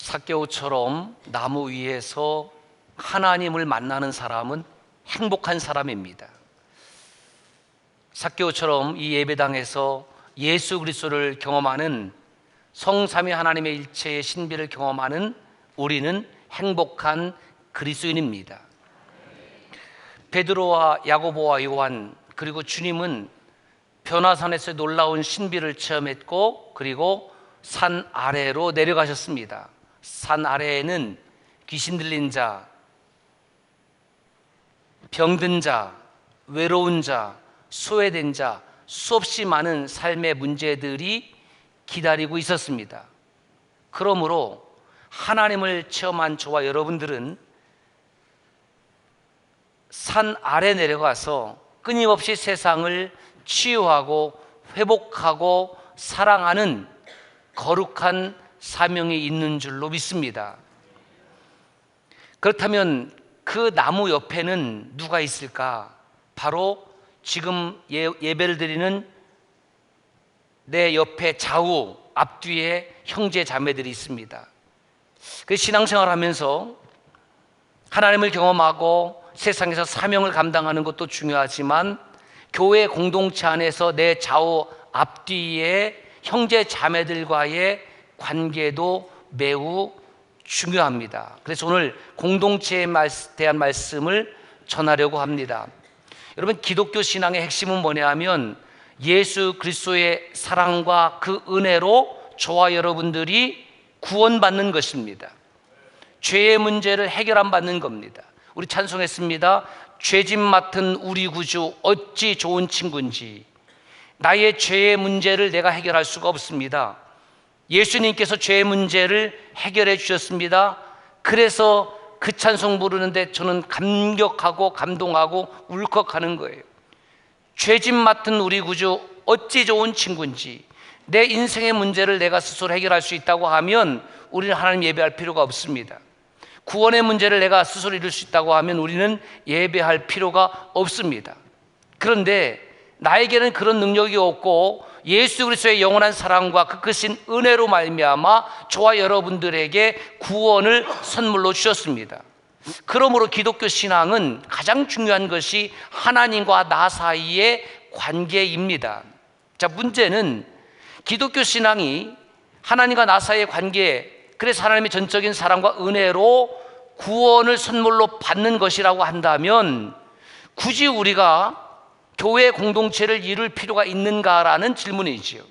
삭개오처럼 나무 위에서 하나님을 만나는 사람은 행복한 사람입니다. 삭개오처럼 이 예배당에서 예수 그리스도를 경험하는, 성삼위 하나님의 일체의 신비를 경험하는 우리는 행복한 그리스도인입니다. 베드로와 야고보와 요한, 그리고 주님은 변화산에서 놀라운 신비를 체험했고, 그리고 산 아래로 내려가셨습니다. 산 아래에는 귀신 들린 자, 병든 자, 외로운 자, 소외된 자, 수없이 많은 삶의 문제들이 기다리고 있었습니다. 그러므로 하나님을 체험한 저와 여러분들은 산 아래 내려가서 끊임없이 세상을 치유하고 회복하고 사랑하는 거룩한 사명이 있는 줄로 믿습니다. 그렇다면 그 나무 옆에는 누가 있을까? 바로 지금 예배를 드리는 내 옆에 좌우 앞뒤에 형제 자매들이 있습니다. 그 신앙생활 하면서 하나님을 경험하고 세상에서 사명을 감당하는 것도 중요하지만 교회 공동체 안에서 내 좌우 앞뒤에 형제 자매들과의 관계도 매우 중요합니다. 그래서 오늘 공동체에 대한 말씀을 전하려고 합니다. 여러분, 기독교 신앙의 핵심은 뭐냐 하면 예수 그리스도의 사랑과 그 은혜로 저와 여러분들이 구원받는 것입니다. 죄의 문제를 해결 안 받는 겁니다. 우리 찬송했습니다. 죄짐 맡은 우리 구주 어찌 좋은 친구인지. 나의 죄의 문제를 내가 해결할 수가 없습니다. 예수님께서 죄의 문제를 해결해 주셨습니다. 그래서 그 찬송 부르는데 저는 감격하고 감동하고 울컥하는 거예요. 죄짐 맡은 우리 구주 어찌 좋은 친구인지. 내 인생의 문제를 내가 스스로 해결할 수 있다고 하면 우리는 하나님 예배할 필요가 없습니다. 구원의 문제를 내가 스스로 이룰 수 있다고 하면 우리는 예배할 필요가 없습니다. 그런데 나에게는 그런 능력이 없고 예수 그리스도의 영원한 사랑과 그 크신 은혜로 말미암아 저와 여러분들에게 구원을 선물로 주셨습니다. 그러므로 기독교 신앙은 가장 중요한 것이 하나님과 나 사이의 관계입니다. 자, 문제는 기독교 신앙이 하나님과 나 사이의 관계, 그래서 하나님의 전적인 사랑과 은혜로 구원을 선물로 받는 것이라고 한다면 굳이 우리가 교회 공동체를 이룰 필요가 있는가라는 질문이지요.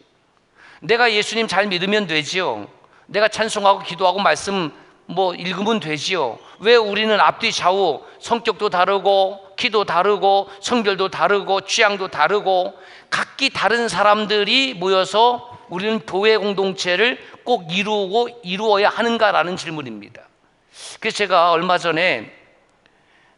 내가 예수님 잘 믿으면 되지요. 내가 찬송하고 기도하고 말씀 읽으면 되지요. 왜 우리는 앞뒤 좌우 성격도 다르고 키도 다르고 성별도 다르고 취향도 다르고 각기 다른 사람들이 모여서 우리는 교회 공동체를 꼭 이루어야 하는가라는 질문입니다. 그래서 제가 얼마 전에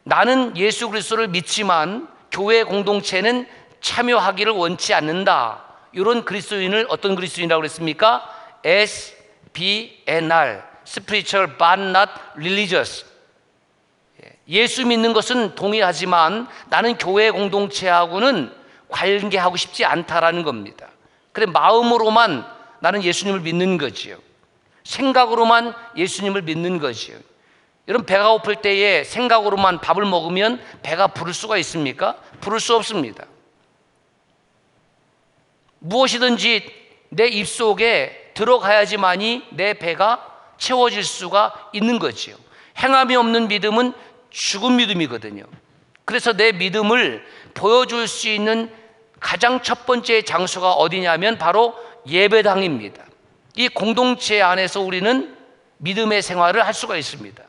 나는 예수 그리스도를 믿지만 교회 공동체는 참여하기를 원치 않는다, 이런 그리스도인을 어떤 그리스도인이라고 그랬습니까? SBNR, Spiritual but not Religious. 예수 믿는 것은 동의하지만 나는 교회 공동체하고는 관계하고 싶지 않다라는 겁니다. 그래, 마음으로만 나는 예수님을 믿는 거지요. 생각으로만 예수님을 믿는 거지요. 여러분, 배가 고플 때에 생각으로만 밥을 먹으면 배가 부를 수가 있습니까? 부를 수 없습니다. 무엇이든지 내 입속에 들어가야지만이 내 배가 채워질 수가 있는 거지요. 행함이 없는 믿음은 죽은 믿음이거든요. 그래서 내 믿음을 보여줄 수 있는 가장 첫 번째 장소가 어디냐면 바로 예배당입니다. 이 공동체 안에서 우리는 믿음의 생활을 할 수가 있습니다.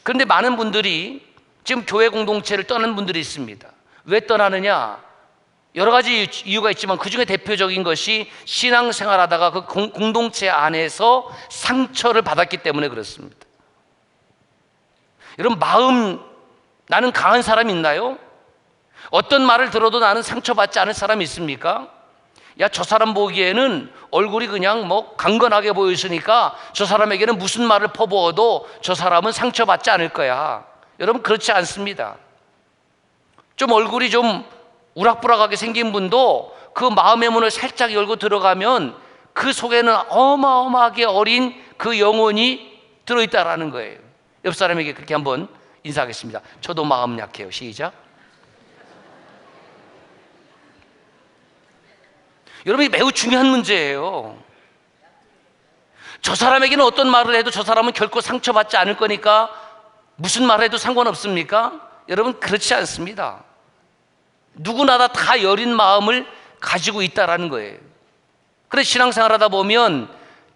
그런데 많은 분들이 지금 교회 공동체를 떠난 분들이 있습니다. 왜 떠나느냐? 여러 가지 이유가 있지만 그 중에 대표적인 것이 신앙생활하다가 그 공동체 안에서 상처를 받았기 때문에 그렇습니다. 여러분, 나는 강한 사람 있나요? 어떤 말을 들어도 나는 상처받지 않을 사람이 있습니까? 야, 저 사람 보기에는 얼굴이 그냥 강건하게 보였으니까 저 사람에게는 무슨 말을 퍼부어도 저 사람은 상처받지 않을 거야. 여러분, 그렇지 않습니다. 좀 얼굴이 좀 우락부락하게 생긴 분도 그 마음의 문을 살짝 열고 들어가면 그 속에는 어마어마하게 어린 그 영혼이 들어있다라는 거예요. 옆 사람에게 그렇게 한번 인사하겠습니다. 저도 마음 약해요. 시작. 여러분, 매우 중요한 문제예요. 저 사람에게는 어떤 말을 해도 저 사람은 결코 상처받지 않을 거니까 무슨 말을 해도 상관없습니까? 여러분, 그렇지 않습니다. 누구나 다 여린 마음을 가지고 있다라는 거예요. 그래서 신앙생활 하다 보면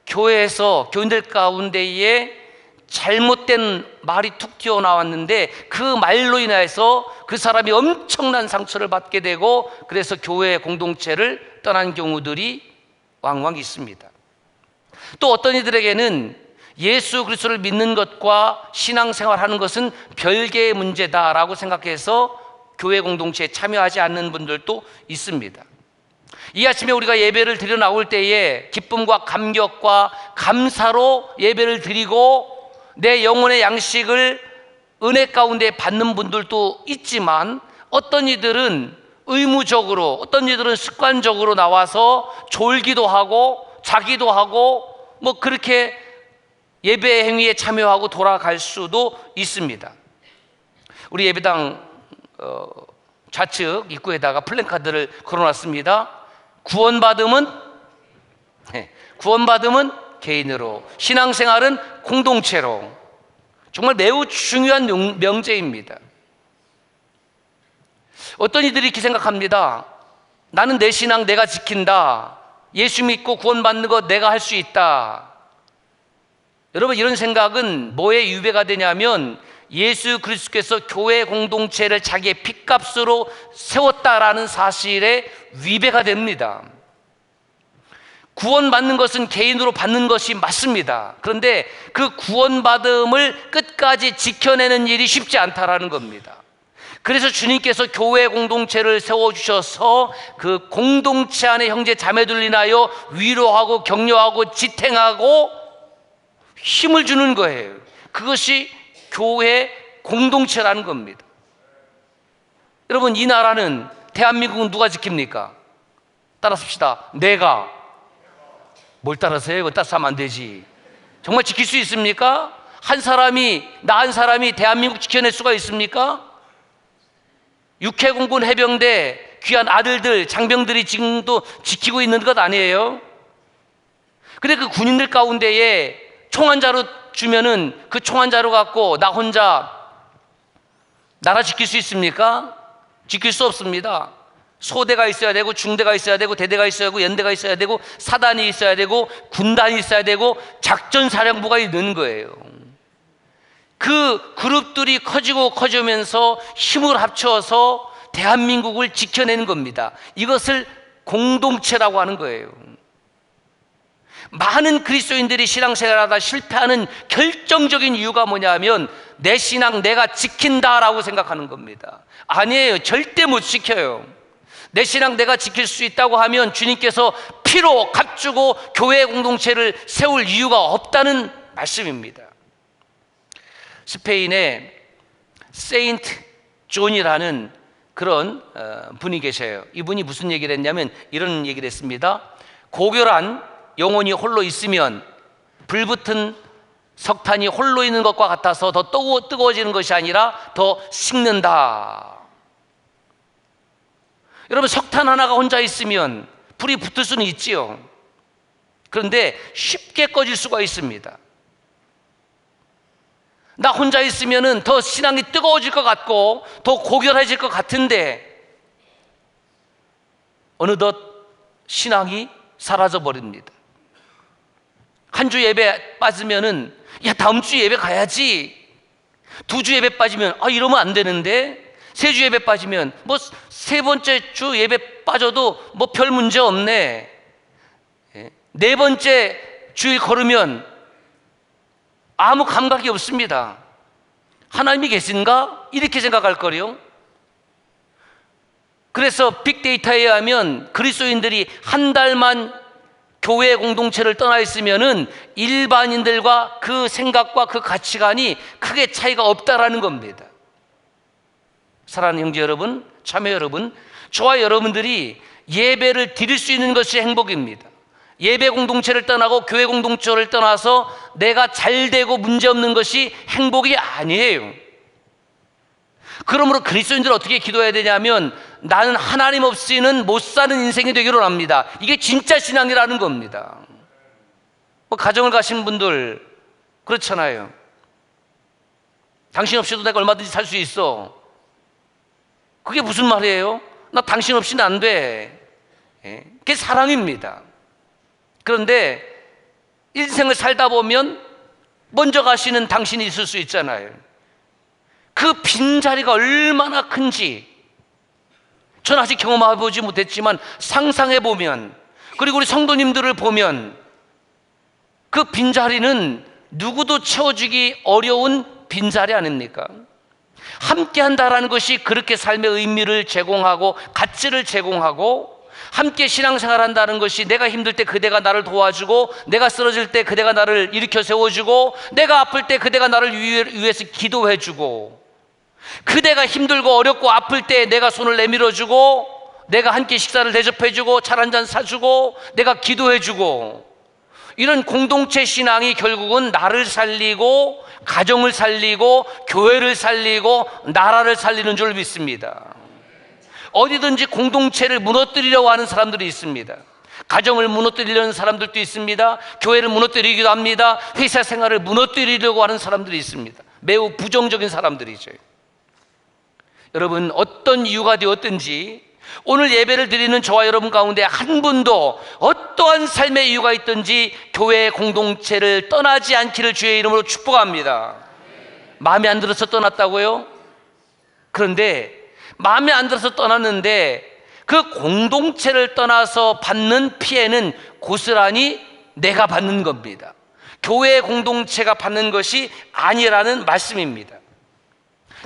교회에서 교인들 가운데에 잘못된 말이 툭 튀어나왔는데 그 말로 인해서 그 사람이 엄청난 상처를 받게 되고 그래서 교회 공동체를 떠난 경우들이 왕왕 있습니다. 또 어떤 이들에게는 예수 그리스도를 믿는 것과 신앙생활하는 것은 별개의 문제다라고 생각해서 교회 공동체에 참여하지 않는 분들도 있습니다. 이 아침에 우리가 예배를 드려 나올 때에 기쁨과 감격과 감사로 예배를 드리고 내 영혼의 양식을 은혜 가운데 받는 분들도 있지만 어떤 이들은 의무적으로, 어떤 이들은 습관적으로 나와서 졸기도 하고 자기도 하고 뭐 그렇게 예배 행위에 참여하고 돌아갈 수도 있습니다. 우리 예배당 좌측 입구에다가 플랜카드를 걸어놨습니다. 구원받음은 개인으로, 신앙생활은 공동체로. 정말 매우 중요한 명제입니다. 어떤 이들이 이렇게 생각합니다. 나는 내 신앙 내가 지킨다. 예수 믿고 구원받는 것 내가 할 수 있다. 여러분, 이런 생각은 뭐에 유배가 되냐면 예수 그리스도께서 교회 공동체를 자기의 핏값으로 세웠다라는 사실에 위배가 됩니다. 구원받는 것은 개인으로 받는 것이 맞습니다. 그런데 그 구원받음을 끝까지 지켜내는 일이 쉽지 않다라는 겁니다. 그래서 주님께서 교회 공동체를 세워주셔서 그 공동체 안에 형제 자매들 인하여 위로하고 격려하고 지탱하고 힘을 주는 거예요. 그것이 교회 공동체라는 겁니다. 여러분, 이 나라는, 대한민국은 누가 지킵니까? 따라섭시다. 내가. 뭘 따라서요? 이거 따라서 하면 안 되지. 정말 지킬 수 있습니까? 한 사람이, 나 한 사람이 대한민국 지켜낼 수가 있습니까? 육해공군 해병대 귀한 아들들, 장병들이 지금도 지키고 있는 것 아니에요? 근데 그 군인들 가운데에 총 한 자루 주면은 그 총 한 자루 갖고 나 혼자 나라 지킬 수 있습니까? 지킬 수 없습니다. 소대가 있어야 되고 중대가 있어야 되고 대대가 있어야 되고 연대가 있어야 되고 사단이 있어야 되고 군단이 있어야 되고 작전사령부가 있는 거예요. 그 그룹들이 커지고 커지면서 힘을 합쳐서 대한민국을 지켜내는 겁니다. 이것을 공동체라고 하는 거예요. 많은 그리스도인들이 신앙생활하다 실패하는 결정적인 이유가 뭐냐면 내 신앙 내가 지킨다라고 생각하는 겁니다. 아니에요. 절대 못 지켜요. 내 신앙 내가 지킬 수 있다고 하면 주님께서 피로 값주고 교회 공동체를 세울 이유가 없다는 말씀입니다. 스페인의 세인트 존이라는 그런 분이 계셔요. 이분이 무슨 얘기를 했냐면 이런 얘기를 했습니다. 고결한 영혼이 홀로 있으면 불붙은 석탄이 홀로 있는 것과 같아서 더 뜨거워지는 것이 아니라 더 식는다. 여러분, 석탄 하나가 혼자 있으면 불이 붙을 수는 있지요. 그런데 쉽게 꺼질 수가 있습니다. 나 혼자 있으면 더 신앙이 뜨거워질 것 같고 더 고결해질 것 같은데 어느덧 신앙이 사라져 버립니다. 한 주 예배 빠지면은 야, 다음 주 예배 가야지. 두 주 예배 빠지면 이러면 안 되는데. 세 주 예배 빠지면 뭐 세 번째 주 예배 빠져도 뭐 별 문제 없네. 네 번째 주일 걸으면 아무 감각이 없습니다. 하나님이 계신가? 이렇게 생각할 거요. 그래서 빅데이터에 의하면 그리스도인들이 한 달만 교회 공동체를 떠나 있으면은 일반인들과 그 생각과 그 가치관이 크게 차이가 없다라는 겁니다. 사랑하는 형제 여러분, 자매 여러분, 저와 여러분들이 예배를 드릴 수 있는 것이 행복입니다. 예배 공동체를 떠나고 교회 공동체를 떠나서 내가 잘되고 문제없는 것이 행복이 아니에요. 그러므로 그리스도인들은 어떻게 기도해야 되냐면 나는 하나님 없이는 못 사는 인생이 되기로 합니다. 이게 진짜 신앙이라는 겁니다. 뭐 가정을 가신 분들 그렇잖아요. 당신 없이도 내가 얼마든지 살 수 있어. 그게 무슨 말이에요? 나 당신 없이는 안 돼. 그게 사랑입니다. 그런데 인생을 살다 보면 먼저 가시는 당신이 있을 수 있잖아요. 그 빈자리가 얼마나 큰지 저는 아직 경험해보지 못했지만 상상해보면, 그리고 우리 성도님들을 보면 그 빈자리는 누구도 채워주기 어려운 빈자리 아닙니까? 함께 한다라는 것이 그렇게 삶의 의미를 제공하고 가치를 제공하고, 함께 신앙생활 한다는 것이 내가 힘들 때 그대가 나를 도와주고, 내가 쓰러질 때 그대가 나를 일으켜 세워주고, 내가 아플 때 그대가 나를 위해서 기도해주고, 그대가 힘들고 어렵고 아플 때 내가 손을 내밀어주고, 내가 한 끼 식사를 대접해주고 차 한 잔 사주고 내가 기도해주고, 이런 공동체 신앙이 결국은 나를 살리고 가정을 살리고 교회를 살리고 나라를 살리는 줄 믿습니다. 어디든지 공동체를 무너뜨리려고 하는 사람들이 있습니다. 가정을 무너뜨리려는 사람들도 있습니다. 교회를 무너뜨리기도 합니다. 회사 생활을 무너뜨리려고 하는 사람들이 있습니다. 매우 부정적인 사람들이죠. 여러분, 어떤 이유가 되었든지 오늘 예배를 드리는 저와 여러분 가운데 한 분도 어떠한 삶의 이유가 있든지 교회 공동체를 떠나지 않기를 주의 이름으로 축복합니다. 마음에 안 들어서 떠났다고요? 그런데 마음에 안 들어서 떠났는데 그 공동체를 떠나서 받는 피해는 고스란히 내가 받는 겁니다. 교회 공동체가 받는 것이 아니라는 말씀입니다.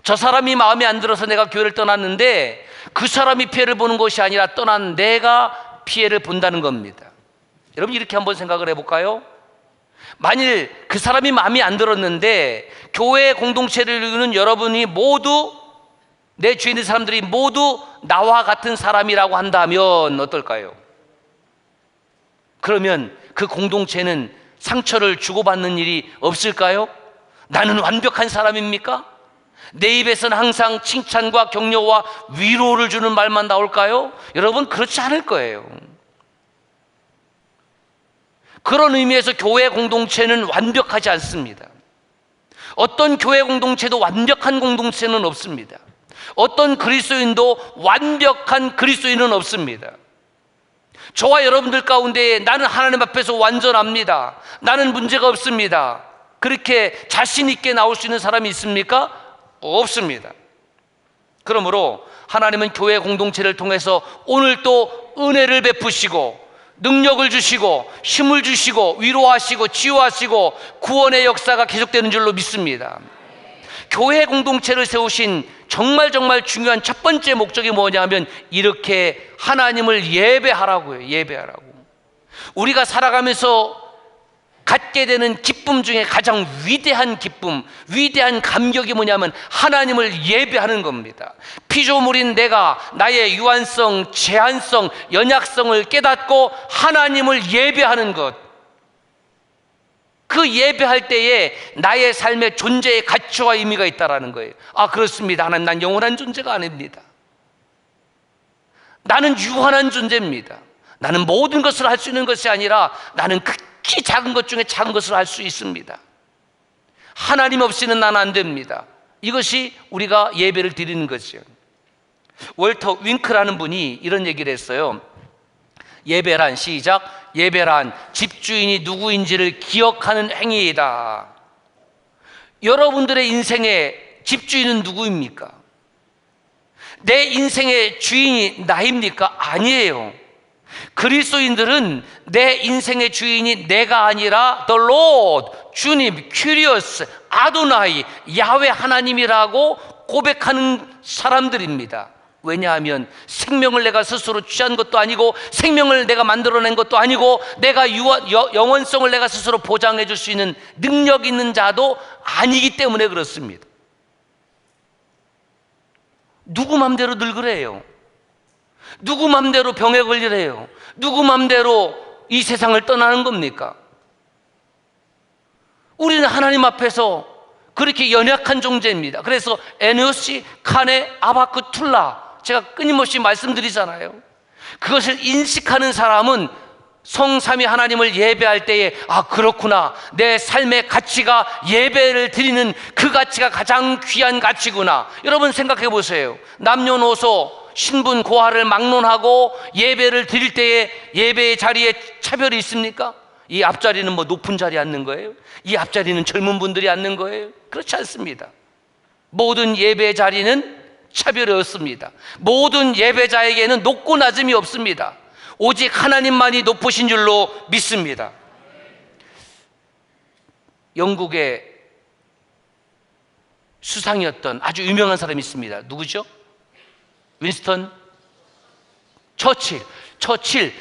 저 사람이 마음에 안 들어서 내가 교회를 떠났는데 그 사람이 피해를 보는 것이 아니라 떠난 내가 피해를 본다는 겁니다. 여러분, 이렇게 한번 생각을 해볼까요? 만일 그 사람이 마음에 안 들었는데 교회 공동체를 이루는 여러분이 모두, 내 주위에 있는 사람들이 모두 나와 같은 사람이라고 한다면 어떨까요? 그러면 그 공동체는 상처를 주고받는 일이 없을까요? 나는 완벽한 사람입니까? 내 입에서는 항상 칭찬과 격려와 위로를 주는 말만 나올까요? 여러분, 그렇지 않을 거예요. 그런 의미에서 교회 공동체는 완벽하지 않습니다. 어떤 교회 공동체도 완벽한 공동체는 없습니다. 어떤 그리스도인도 완벽한 그리스도인은 없습니다. 저와 여러분들 가운데 나는 하나님 앞에서 완전합니다, 나는 문제가 없습니다, 그렇게 자신 있게 나올 수 있는 사람이 있습니까? 없습니다. 그러므로 하나님은 교회 공동체를 통해서 오늘 또 은혜를 베푸시고 능력을 주시고 힘을 주시고 위로하시고 치유하시고 구원의 역사가 계속되는 줄로 믿습니다. 교회 공동체를 세우신 정말 중요한 첫 번째 목적이 뭐냐면 이렇게 하나님을 예배하라고요. 예배하라고. 우리가 살아가면서 갖게 되는 기쁨 중에 가장 위대한 기쁨, 위대한 감격이 뭐냐면 하나님을 예배하는 겁니다. 피조물인 내가 나의 유한성, 제한성, 연약성을 깨닫고 하나님을 예배하는 것, 그 예배할 때에 나의 삶의 존재의 가치와 의미가 있다는 거예요. 아, 그렇습니다. 하나님, 난 영원한 존재가 아닙니다. 나는 유한한 존재입니다. 나는 모든 것을 할 수 있는 것이 아니라 나는 극히 작은 것 중에 작은 것을 할 수 있습니다. 하나님 없이는 난 안 됩니다. 이것이 우리가 예배를 드리는 것이죠. 월터 윙크라는 분이 이런 얘기를 했어요. 예배란, 시작, 예배란 집주인이 누구인지를 기억하는 행위이다. 여러분들의 인생의 집주인은 누구입니까? 내 인생의 주인이 나입니까? 아니에요. 그리스도인들은 내 인생의 주인이 내가 아니라 The Lord, 주님, 큐리어스, 아도나이, 야훼 하나님이라고 고백하는 사람들입니다. 왜냐하면 생명을 내가 스스로 취한 것도 아니고 생명을 내가 만들어낸 것도 아니고 내가 영원성을 내가 스스로 보장해 줄 수 있는 능력 있는 자도 아니기 때문에 그렇습니다. 누구 맘대로 늙으래요? 누구 맘대로 병에 걸리래요? 누구 맘대로 이 세상을 떠나는 겁니까? 우리는 하나님 앞에서 그렇게 연약한 존재입니다. 그래서 에노시, 카네, 아바크, 툴라 제가 끊임없이 말씀드리잖아요. 그것을 인식하는 사람은 성삼위 하나님을 예배할 때에 그렇구나, 내 삶의 가치가 예배를 드리는 그 가치가 가장 귀한 가치구나. 여러분 생각해 보세요. 남녀노소 신분 고하를 막론하고 예배를 드릴 때에 예배의 자리에 차별이 있습니까? 이 앞자리는 뭐 높은 자리에 앉는 거예요? 이 앞자리는 젊은 분들이 앉는 거예요? 그렇지 않습니다. 모든 예배 자리는 차별이 없습니다. 모든 예배자에게는 높고 낮음이 없습니다. 오직 하나님만이 높으신 줄로 믿습니다. 영국의 수상이었던 아주 유명한 사람이 있습니다. 누구죠? 윈스턴 처칠.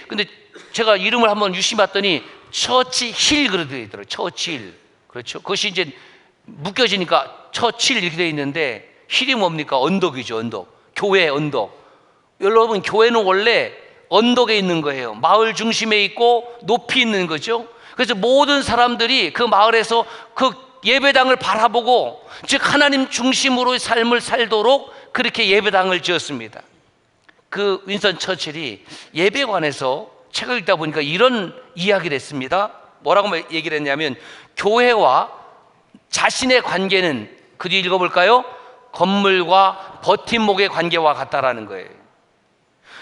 근데 제가 이름을 한번 유심히 봤더니 처치힐 그렇게 되어 있더라고요. 처치힐. 그렇죠. 그것이 이제 묶여지니까 처칠 이렇게 되어 있는데, 힐이 뭡니까? 언덕이죠. 언덕. 교회 언덕. 여러분, 교회는 원래 언덕에 있는 거예요. 마을 중심에 있고 높이 있는 거죠. 그래서 모든 사람들이 그 마을에서 그 예배당을 바라보고, 즉 하나님 중심으로의 삶을 살도록 그렇게 예배당을 지었습니다. 그 윈스턴 처칠이 예배에 관해서 책을 읽다 보니까 이런 이야기를 했습니다. 뭐라고 얘기를 했냐면, 교회와 자신의 관계는, 그 뒤에 읽어볼까요? 건물과 버팀목의 관계와 같다라는 거예요.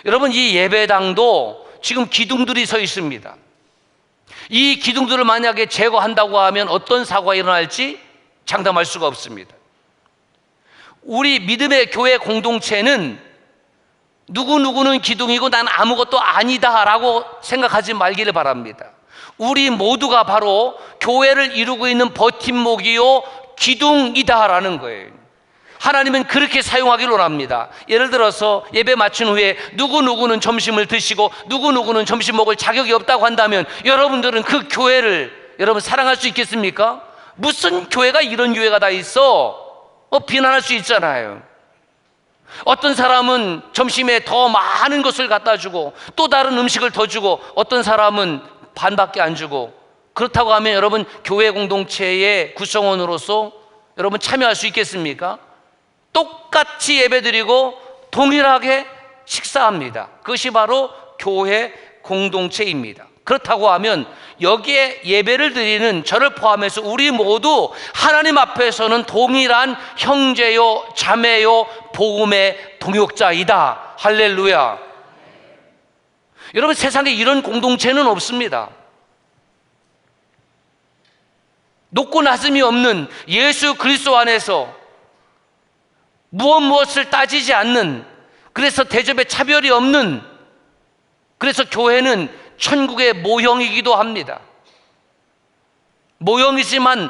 여러분, 이 예배당도 지금 기둥들이 서 있습니다. 이 기둥들을 만약에 제거한다고 하면 어떤 사고가 일어날지 장담할 수가 없습니다. 우리 믿음의 교회 공동체는 누구누구는 기둥이고 난 아무것도 아니다라고 생각하지 말기를 바랍니다. 우리 모두가 바로 교회를 이루고 있는 버팀목이요 기둥이다라는 거예요. 하나님은 그렇게 사용하기를 원합니다. 예를 들어서 예배 마친 후에 누구누구는 점심을 드시고 누구누구는 점심 먹을 자격이 없다고 한다면, 여러분들은 그 교회를 여러분 사랑할 수 있겠습니까? 무슨 교회가 이런 교회가 다 있어? 비난할 수 있잖아요. 어떤 사람은 점심에 더 많은 것을 갖다 주고 또 다른 음식을 더 주고, 어떤 사람은 반밖에 안 주고, 그렇다고 하면 여러분 교회 공동체의 구성원으로서 여러분 참여할 수 있겠습니까? 똑같이 예배드리고 동일하게 식사합니다. 그것이 바로 교회 공동체입니다. 그렇다고 하면 여기에 예배를 드리는 저를 포함해서 우리 모두 하나님 앞에서는 동일한 형제요 자매요 복음의 동역자이다. 할렐루야. 여러분, 세상에 이런 공동체는 없습니다. 높고 낮음이 없는 예수 그리스도 안에서 무엇을 따지지 않는, 그래서 대접에 차별이 없는, 그래서 교회는 천국의 모형이기도 합니다. 모형이지만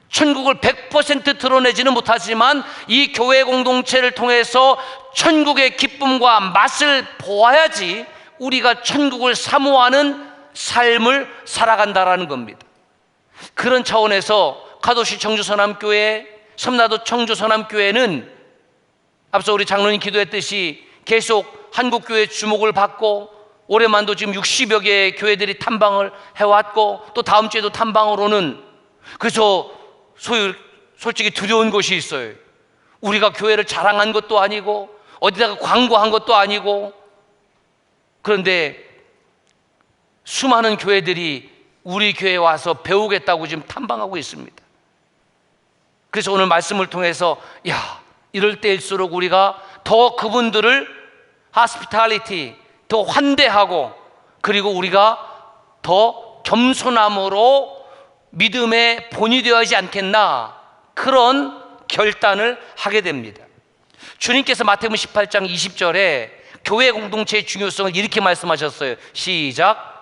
천국을 100% 드러내지는 못하지만 이 교회 공동체를 통해서 천국의 기쁨과 맛을 보아야지 우리가 천국을 사모하는 삶을 살아간다라는 겁니다. 그런 차원에서 가도시 청주서남교회, 섬나도 청주서남교회는 앞서 우리 장로님 기도했듯이 계속 한국교회 주목을 받고, 올해만도 지금 60여 개의 교회들이 탐방을 해왔고, 또 다음 주에도 탐방을 오는, 그래서 솔직히 두려운 것이 있어요. 우리가 교회를 자랑한 것도 아니고 어디다가 광고한 것도 아니고, 그런데 수많은 교회들이 우리 교회에 와서 배우겠다고 지금 탐방하고 있습니다. 그래서 오늘 말씀을 통해서 이럴 때일수록 우리가 더 그분들을 hospitality, 더 환대하고, 그리고 우리가 더 겸손함으로 믿음의 본이 되어야지 않겠나, 그런 결단을 하게 됩니다. 주님께서 마태복음 18장 20절에 교회 공동체의 중요성을 이렇게 말씀하셨어요. 시작.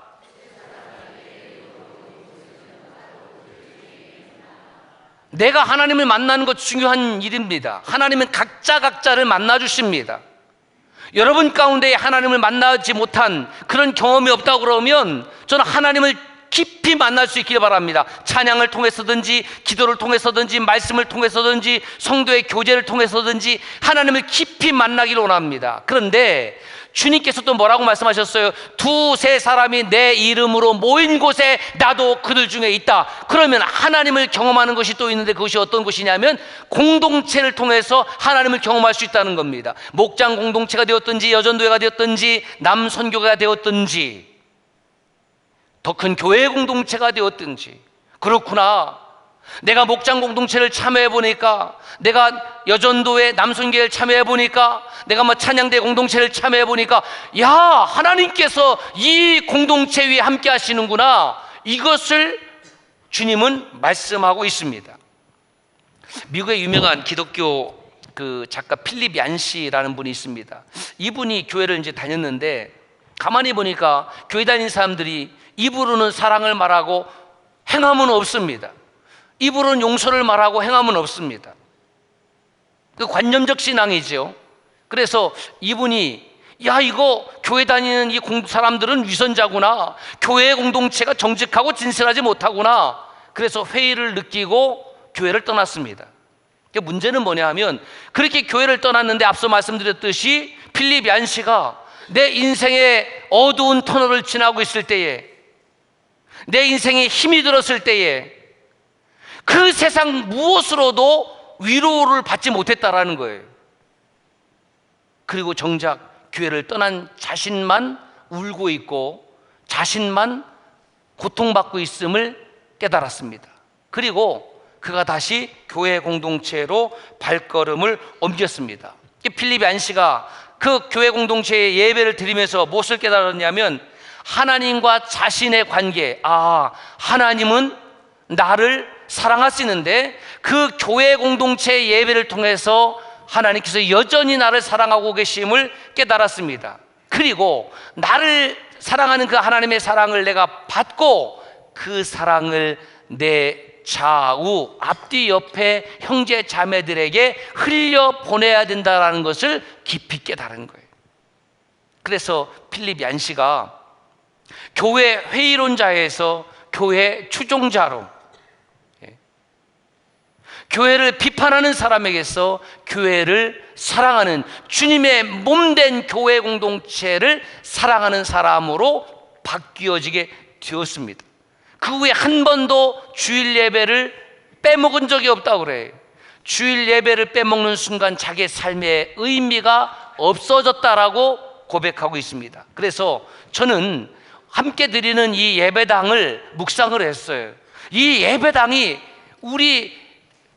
내가 하나님을 만나는 것 중요한 일입니다. 하나님은 각자를 만나 주십니다. 여러분 가운데 하나님을 만나지 못한 그런 경험이 없다고 그러면 저는 하나님을 깊이 만날 수 있기를 바랍니다. 찬양을 통해서든지 기도를 통해서든지 말씀을 통해서든지 성도의 교제를 통해서든지 하나님을 깊이 만나기를 원합니다. 그런데 주님께서 또 뭐라고 말씀하셨어요? 두세 사람이 내 이름으로 모인 곳에 나도 그들 중에 있다. 그러면 하나님을 경험하는 것이 또 있는데, 그것이 어떤 것이냐면 공동체를 통해서 하나님을 경험할 수 있다는 겁니다. 목장 공동체가 되었든지 여전도회가 되었든지 남선교가 되었든지 더 큰 교회 공동체가 되었든지, 그렇구나, 내가 목장 공동체를 참여해 보니까, 내가 여전도회 남선교회를 참여해 보니까, 내가 찬양대 공동체를 참여해 보니까, 야, 하나님께서 이 공동체 위에 함께 하시는구나, 이것을 주님은 말씀하고 있습니다. 미국의 유명한 기독교 작가 필립 얀시라는 분이 있습니다. 이분이 교회를 이제 다녔는데, 가만히 보니까 교회 다니는 사람들이 입으로는 사랑을 말하고 행함은 없습니다. 입으로는 용서를 말하고 행함은 없습니다. 그 관념적 신앙이죠. 그래서 이분이, 야, 이거 교회 다니는 이 사람들은 위선자구나, 교회 공동체가 정직하고 진실하지 못하구나. 그래서 회의를 느끼고 교회를 떠났습니다. 문제는 뭐냐 하면, 그렇게 교회를 떠났는데 앞서 말씀드렸듯이 필립 얀시가 내 인생의 어두운 터널을 지나고 있을 때에, 내 인생에 힘이 들었을 때에 그 세상 무엇으로도 위로를 받지 못했다라는 거예요. 그리고 정작 교회를 떠난 자신만 울고 있고 자신만 고통받고 있음을 깨달았습니다. 그리고 그가 다시 교회 공동체로 발걸음을 옮겼습니다. 필립 얀시가 그 교회 공동체에 예배를 드리면서 무엇을 깨달았냐면, 하나님과 자신의 관계, 하나님은 나를 사랑하시는데 그 교회 공동체 예배를 통해서 하나님께서 여전히 나를 사랑하고 계심을 깨달았습니다. 그리고 나를 사랑하는 그 하나님의 사랑을 내가 받고 그 사랑을 내 좌우 앞뒤 옆에 형제 자매들에게 흘려보내야 된다는 것을 깊이 깨달은 거예요. 그래서 필립 얀시가 교회 회의론자에서 교회 추종자로, 교회를 비판하는 사람에게서 교회를 사랑하는, 주님의 몸된 교회 공동체를 사랑하는 사람으로 바뀌어지게 되었습니다. 그 후에 한 번도 주일 예배를 빼먹은 적이 없다고 그래요. 주일 예배를 빼먹는 순간 자기의 삶의 의미가 없어졌다라고 고백하고 있습니다. 그래서 저는 함께 드리는 이 예배당을 묵상을 했어요. 이 예배당이 우리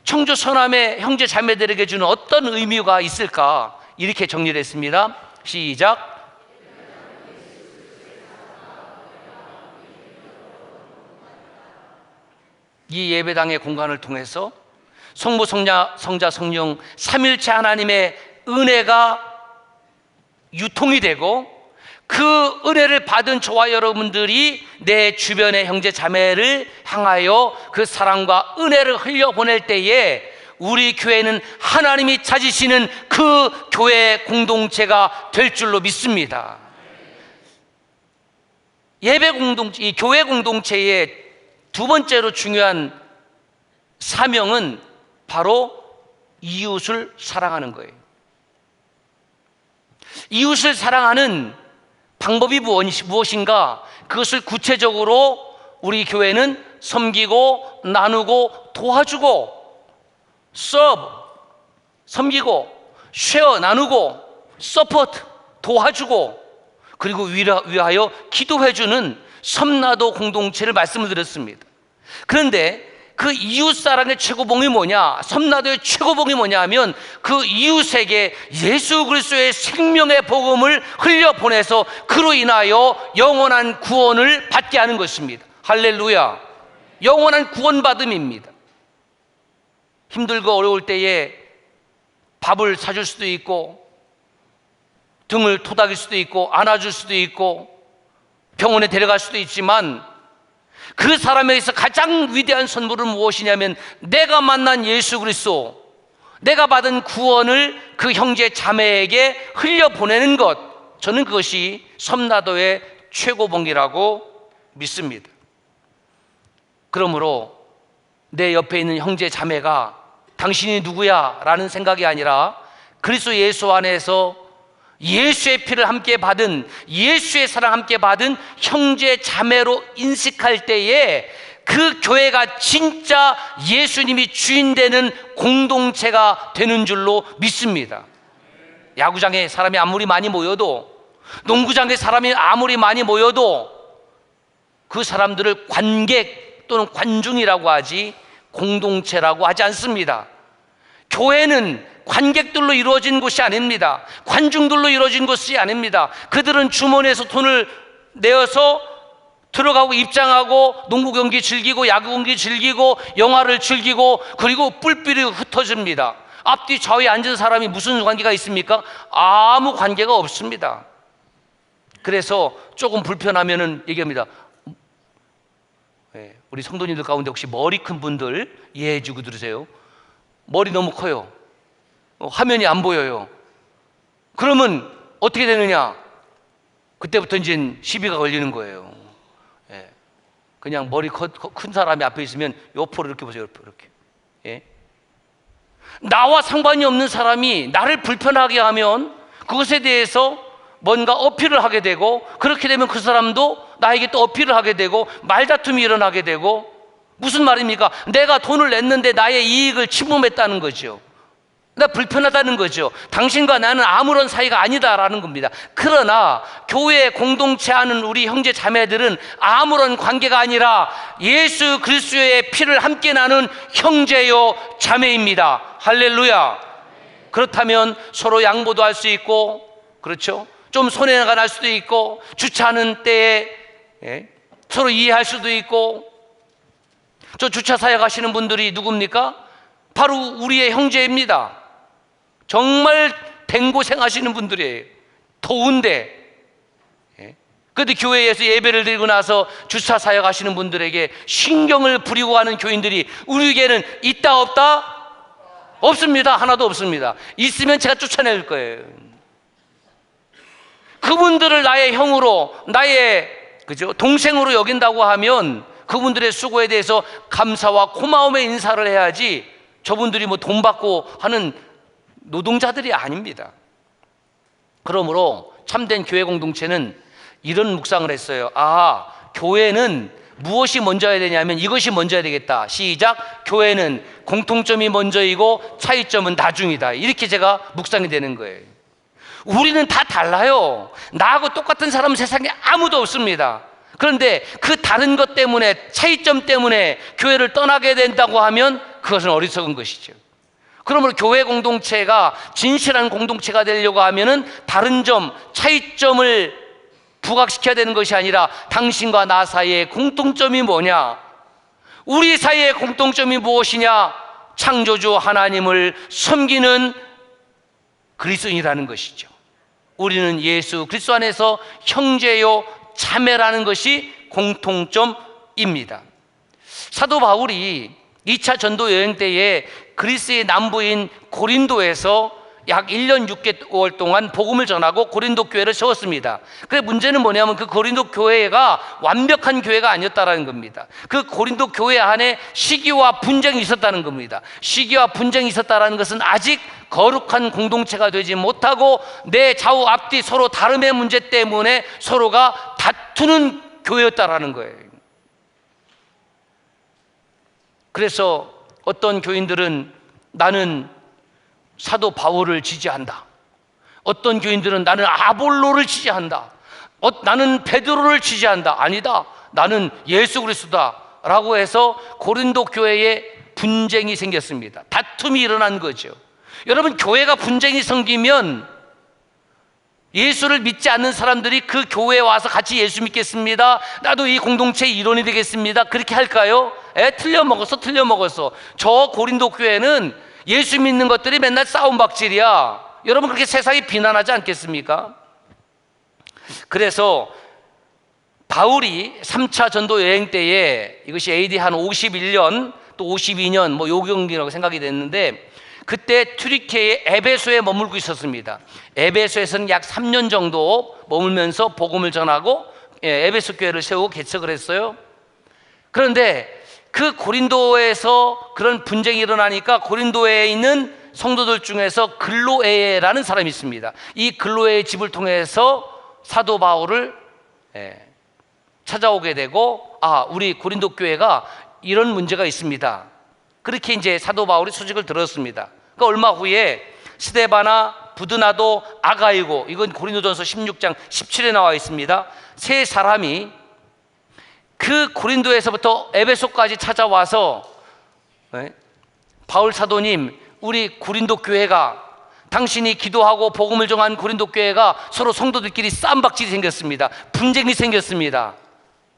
청주 서남의 형제 자매들에게 주는 어떤 의미가 있을까, 이렇게 정리를 했습니다. 시작. 이 예배당의 공간을 통해서 성부, 성자, 성령 삼일체 하나님의 은혜가 유통이 되고, 그 은혜를 받은 저와 여러분들이 내 주변의 형제 자매를 향하여 그 사랑과 은혜를 흘려보낼 때에 우리 교회는 하나님이 찾으시는 그 교회 공동체가 될 줄로 믿습니다. 예배 공동체, 이 교회 공동체의 두 번째로 중요한 사명은 바로 이웃을 사랑하는 거예요. 이웃을 사랑하는 방법이 무엇인가? 그것을 구체적으로 우리 교회는 섬기고 나누고 도와주고, 섬기고 쉐어 나누고 서포트 도와주고, 그리고 위하여 기도해주는 섬나도 공동체를 말씀을 드렸습니다. 그런데 그 이웃사랑의 최고봉이 뭐냐, 섬나도의 최고봉이 뭐냐 하면, 그 이웃에게 예수 그리스도의 생명의 복음을 흘려보내서 그로 인하여 영원한 구원을 받게 하는 것입니다. 할렐루야. 영원한 구원받음입니다. 힘들고 어려울 때에 밥을 사줄 수도 있고, 등을 토닥일 수도 있고, 안아줄 수도 있고, 병원에 데려갈 수도 있지만, 그 사람에게서 가장 위대한 선물은 무엇이냐면, 내가 만난 예수 그리스도, 내가 받은 구원을 그 형제 자매에게 흘려보내는 것, 저는 그것이 섬나도의 최고봉이라고 믿습니다. 그러므로 내 옆에 있는 형제 자매가 당신이 누구야? 라는 생각이 아니라 그리스도 예수 안에서 예수의 피를 함께 받은, 예수의 사랑 함께 받은 형제 자매로 인식할 때에 그 교회가 진짜 예수님이 주인 되는 공동체가 되는 줄로 믿습니다. 야구장에 사람이 아무리 많이 모여도, 농구장에 사람이 아무리 많이 모여도 그 사람들을 관객 또는 관중이라고 하지 공동체라고 하지 않습니다. 교회는 관객들로 이루어진 곳이 아닙니다. 관중들로 이루어진 곳이 아닙니다. 그들은 주머니에서 돈을 내어서 들어가고 입장하고 농구 경기 즐기고 야구 경기 즐기고 영화를 즐기고 그리고 뿔뿔이 흩어집니다. 앞뒤 좌우에 앉은 사람이 무슨 관계가 있습니까? 아무 관계가 없습니다. 그래서 조금 불편하면은 얘기합니다. 우리 성도님들 가운데 혹시 머리 큰 분들 이해해 주고 들으세요. 머리 너무 커요. 화면이 안 보여요. 그러면 어떻게 되느냐? 그때부터 이제 시비가 걸리는 거예요. 그냥 머리 큰 사람이 앞에 있으면 옆으로 이렇게 보세요. 이렇게. 나와 상관이 없는 사람이 나를 불편하게 하면 그것에 대해서 뭔가 어필을 하게 되고, 그렇게 되면 그 사람도 나에게 또 어필을 하게 되고 말다툼이 일어나게 되고, 무슨 말입니까? 내가 돈을 냈는데 나의 이익을 침범했다는 거죠. 나 불편하다는 거죠. 당신과 나는 아무런 사이가 아니다라는 겁니다. 그러나 교회 공동체 하는 우리 형제 자매들은 아무런 관계가 아니라 예수 그리스도의 피를 함께 나눈 형제요 자매입니다. 할렐루야. 그렇다면 서로 양보도 할 수 있고, 그렇죠? 좀 손해가 날 수도 있고, 주차하는 때에 서로 이해할 수도 있고. 저 주차 사역 하시는 분들이 누굽니까? 바로 우리의 형제입니다. 정말 댕고생 하시는 분들이에요. 더운데. 그런데 교회에서 예배를 드리고 나서 주차 사역 하시는 분들에게 신경을 부리고 가는 교인들이 우리에게는 있다 없다? 없습니다. 하나도 없습니다. 있으면 제가 쫓아낼 거예요. 그분들을 나의 형으로, 나의 동생으로 여긴다고 하면 그분들의 수고에 대해서 감사와 고마움의 인사를 해야지, 저분들이 뭐 돈 받고 하는 노동자들이 아닙니다. 그러므로 참된 교회 공동체는 이런 묵상을 했어요. 교회는 무엇이 먼저야 되냐면 이것이 먼저야 되겠다. 시작. 교회는 공통점이 먼저이고 차이점은 나중이다. 이렇게 제가 묵상이 되는 거예요. 우리는 다 달라요. 나하고 똑같은 사람은 세상에 아무도 없습니다. 그런데 그 다른 것 때문에, 차이점 때문에 교회를 떠나게 된다고 하면 그것은 어리석은 것이죠. 그러므로 교회 공동체가 진실한 공동체가 되려고 하면은 다른 점, 차이점을 부각시켜야 되는 것이 아니라 당신과 나 사이의 공통점이 뭐냐? 우리 사이의 공통점이 무엇이냐? 창조주 하나님을 섬기는 그리스도인이라는 것이죠. 우리는 예수 그리스도 안에서 형제요 자매라는 것이 공통점입니다. 사도 바울이 2차 전도 여행 때에 그리스의 남부인 고린도에서 약 1년 6개월 동안 복음을 전하고 고린도 교회를 세웠습니다. 그런데 문제는 뭐냐면 그 고린도 교회가 완벽한 교회가 아니었다는 겁니다. 그 고린도 교회 안에 시기와 분쟁이 있었다는 겁니다. 시기와 분쟁이 있었다는 것은 아직 거룩한 공동체가 되지 못하고 내 좌우 앞뒤 서로 다름의 문제 때문에 서로가 다투는 교회였다라는 거예요. 그래서 어떤 교인들은 나는 사도 바울을 지지한다. 어떤 교인들은 나는 아볼로를 지지한다. 나는 베드로를 지지한다. 아니다. 나는 예수 그리스도다. 라고 해서 고린도 교회에 분쟁이 생겼습니다. 다툼이 일어난 거죠. 여러분, 교회가 분쟁이 생기면 예수를 믿지 않는 사람들이 그 교회에 와서 같이 예수 믿겠습니다, 나도 이 공동체의 일원이 되겠습니다, 그렇게 할까요? 틀려먹었어. 저 고린도 교회는 예수 믿는 것들이 맨날 싸움박질이야. 여러분, 그렇게 세상이 비난하지 않겠습니까? 그래서 바울이 3차 전도 여행 때에, 이것이 AD 한 51년 또 52년 요 경기라고 생각이 됐는데, 그때 튀르키예의 에베소에 머물고 있었습니다. 에베소에서는 약 3년 정도 머물면서 복음을 전하고 에베소 교회를 세우고 개척을 했어요. 그런데 그 고린도에서 그런 분쟁이 일어나니까 고린도에 있는 성도들 중에서 글로에라는 사람이 있습니다. 이 글로에의 집을 통해서 사도 바울을 찾아오게 되고, 우리 고린도 교회가 이런 문제가 있습니다. 그렇게 이제 사도 바울이 소식을 들었습니다. 그러니까 얼마 후에 스데바나 부드나도 아가이고, 이건 고린도전서 16장 17에 나와 있습니다. 세 사람이 그 고린도에서부터 에베소까지 찾아와서 바울 사도님, 우리 고린도 교회가, 당신이 기도하고 복음을 정한 고린도 교회가 서로 성도들끼리 쌈박질이 생겼습니다. 분쟁이 생겼습니다.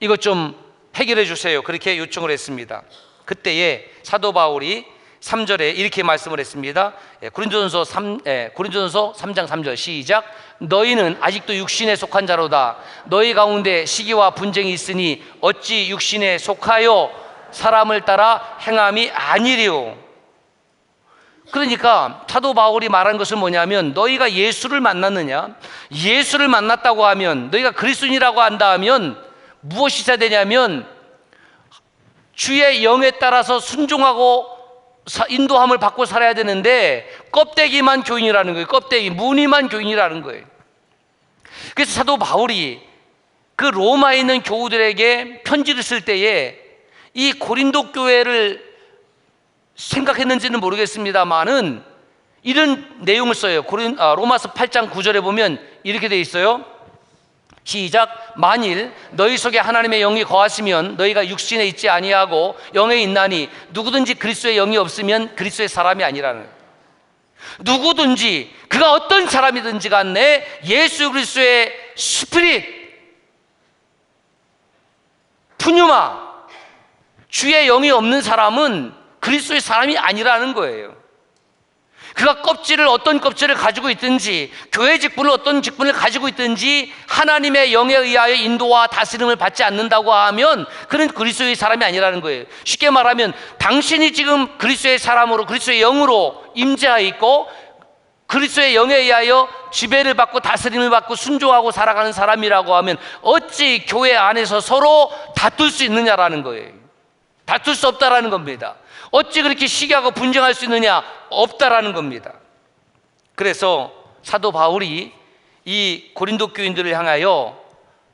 이것 좀 해결해 주세요. 그렇게 요청을 했습니다. 그때에 사도 바울이 3절에 이렇게 말씀을 했습니다. 고린도전서 3장 3절 시작. 너희는 아직도 육신에 속한 자로다. 너희 가운데 시기와 분쟁이 있으니 어찌 육신에 속하여 사람을 따라 행함이 아니리요. 그러니까 사도 바울이 말한 것은 뭐냐면, 너희가 예수를 만났느냐, 예수를 만났다고 하면, 너희가 그리스도인이라고 한다 하면 무엇이 있어야 되냐면, 주의 영에 따라서 순종하고 인도함을 받고 살아야 되는데, 껍데기만 교인이라는 거예요. 껍데기, 무늬만 교인이라는 거예요. 그래서 사도 바울이 그 로마에 있는 교우들에게 편지를 쓸 때에 이 고린도 교회를 생각했는지는 모르겠습니다만은 이런 내용을 써요. 로마서 8장 9절에 보면 이렇게 돼 있어요. 시작. 만일 너희 속에 하나님의 영이 거하시면 너희가 육신에 있지 아니하고 영에 있나니, 누구든지 그리스도의 영이 없으면 그리스도의 사람이 아니라는, 누구든지 그가 어떤 사람이든지 간에 예수 그리스도의 스피릿, 푸뉴마, 주의 영이 없는 사람은 그리스도의 사람이 아니라는 거예요. 그가 어떤 껍질을 가지고 있든지, 교회 직분을 어떤 직분을 가지고 있든지, 하나님의 영에 의하여 인도와 다스림을 받지 않는다고 하면 그는 그리스도의 사람이 아니라는 거예요. 쉽게 말하면 당신이 지금 그리스도의 사람으로, 그리스도의 영으로 임재하여 있고 그리스도의 영에 의하여 지배를 받고 다스림을 받고 순종하고 살아가는 사람이라고 하면 어찌 교회 안에서 서로 다툴 수 있느냐라는 거예요. 다툴 수 없다라는 겁니다. 어찌 그렇게 시기하고 분쟁할 수 있느냐? 없다라는 겁니다. 그래서 사도 바울이 이 고린도 교인들을 향하여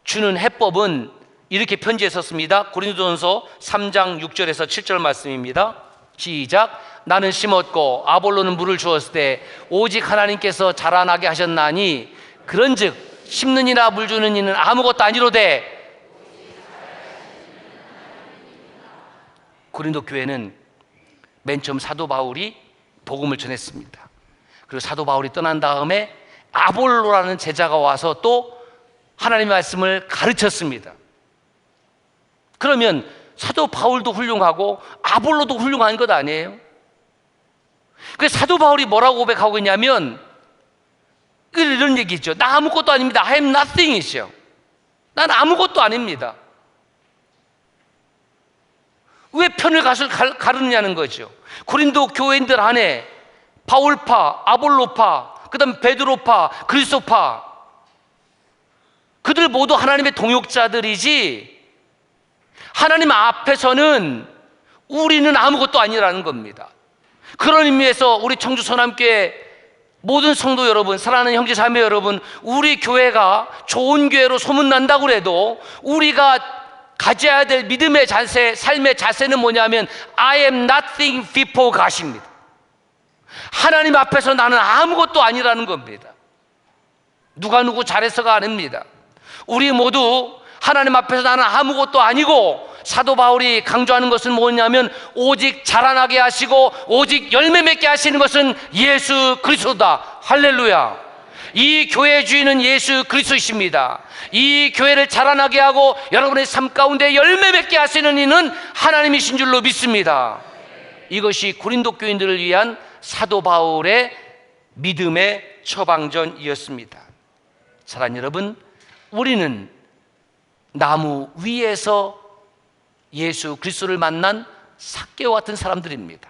주는 해법은 이렇게 편지에 썼습니다. 고린도전서 3장 6절에서 7절 말씀입니다. 시작. 나는 심었고 아볼로는 물을 주었을 때 오직 하나님께서 자라나게 하셨나니, 그런즉 심는 이나 물 주는 이는 아무것도 아니로되. 고린도 교회는 맨 처음 사도 바울이 복음을 전했습니다. 그리고 사도 바울이 떠난 다음에 아볼로라는 제자가 와서 또 하나님의 말씀을 가르쳤습니다. 그러면 사도 바울도 훌륭하고 아볼로도 훌륭한 것 아니에요? 그래서 사도 바울이 뭐라고 고백하고 있냐면 이런 얘기죠. 나 아무것도 아닙니다. I am nothing이죠. 난 아무것도 아닙니다. 왜 편을 가르느냐는 거죠. 고린도 교회인들 안에 바울파, 아볼로파, 그 다음 베드로파, 그리스도파, 그들 모두 하나님의 동역자들이지 하나님 앞에서는 우리는 아무것도 아니라는 겁니다. 그런 의미에서 우리 청주 서남교회 모든 성도 여러분, 사랑하는 형제 자매 여러분, 우리 교회가 좋은 교회로 소문난다고 해도 우리가 가져야 될 믿음의 자세, 삶의 자세는 뭐냐면 I am nothing before God입니다. 하나님 앞에서 나는 아무것도 아니라는 겁니다. 누가 누구 잘해서가 아닙니다. 우리 모두 하나님 앞에서 나는 아무것도 아니고, 사도 바울이 강조하는 것은 뭐냐면 오직 자라나게 하시고 오직 열매 맺게 하시는 것은 예수 그리스도다. 할렐루야. 이 교회의 주인은 예수 그리스도이십니다. 이 교회를 자라나게 하고 여러분의 삶 가운데 열매 맺게 하시는 이는 하나님이신 줄로 믿습니다. 이것이 고린도 교인들을 위한 사도 바울의 믿음의 처방전이었습니다. 사랑하는 여러분, 우리는 나무 위에서 예수 그리스도를 만난 삭개와 같은 사람들입니다.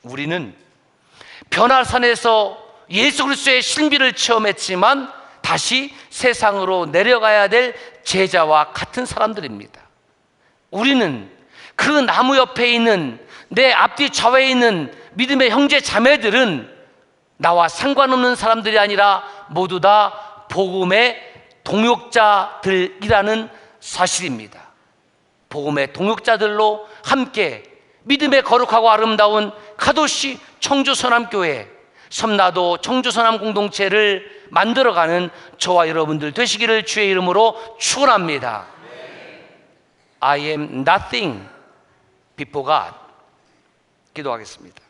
우리는 변화산에서 예수 그리스도의 신비를 체험했지만 다시 세상으로 내려가야 될 제자와 같은 사람들입니다. 우리는 그 나무 옆에 있는 내 앞뒤 좌우에 있는 믿음의 형제 자매들은 나와 상관없는 사람들이 아니라 모두 다 복음의 동역자들이라는 사실입니다. 복음의 동역자들로 함께 믿음의 거룩하고 아름다운 가도시 청주서남교회, 섬나도 청주서남 공동체를 만들어가는 저와 여러분들 되시기를 주의 이름으로 축원합니다. I am nothing before God. 기도하겠습니다.